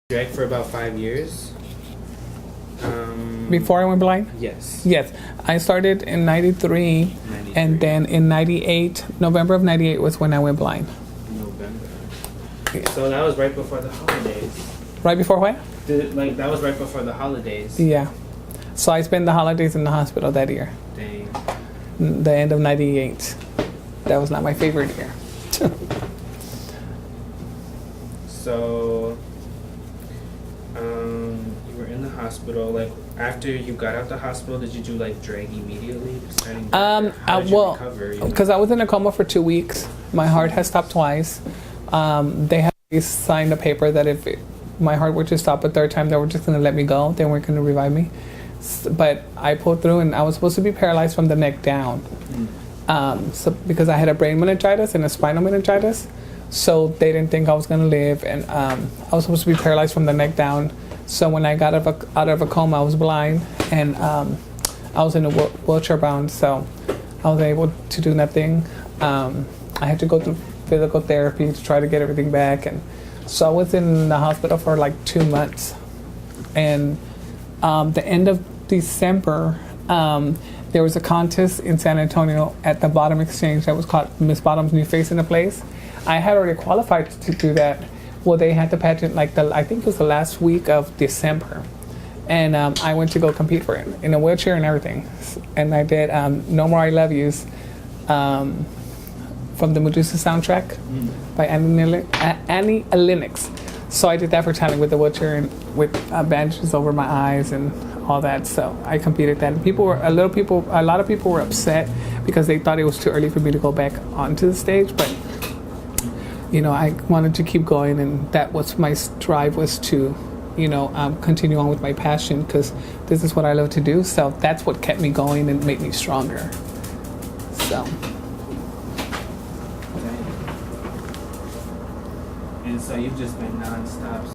Drag for about 5 years. Before I went blind? Yes. Yes. I started in 93, 93. and then in 98, November of 98 was when I went blind. November. Yeah. So that was right before the holidays. Right before what? That was right before the holidays. Yeah. So I spent the holidays in the hospital that year. Dang. The end of 98. That was not my favorite year. So, you were in the hospital. Like, after you got out the hospital, did you do like drag immediately? How did you recover? Because I was in a coma for 2 weeks. My heart has stopped twice. They had signed a paper that if my heart were to stop a third time, they were just going to let me go. They weren't going to revive me. But I pulled through, and I was supposed to be paralyzed from the neck down. So because I had a brain meningitis and a spinal meningitis, so they didn't think I was going to live, and I was supposed to be paralyzed from the neck down. So when I got out of a coma, I was blind, and I was in a wheelchair bound, so I was able to do nothing. I had to go through physical therapy to try to get everything back, and so I was in the hospital for like 2 months. And the end of December, there was a contest in San Antonio at the Bottom Exchange that was called Miss Bottom's New Face in the Place. I had already qualified to do that. Well, they had the pageant I think it was the last week of December. And I went to go compete for it in a wheelchair and everything. And I did No More I Love Yous from the Medusa soundtrack by Annie Lennox. So I did that for talent with the wheelchair and with bandages over my eyes and all that. So I competed that. And a lot of people were upset because they thought it was too early for me to go back onto the stage. But I wanted to keep going, and that was my drive, was to, continue on with my passion, because this is what I love to do. So that's what kept me going and made me stronger. So. And so you've just been nonstop.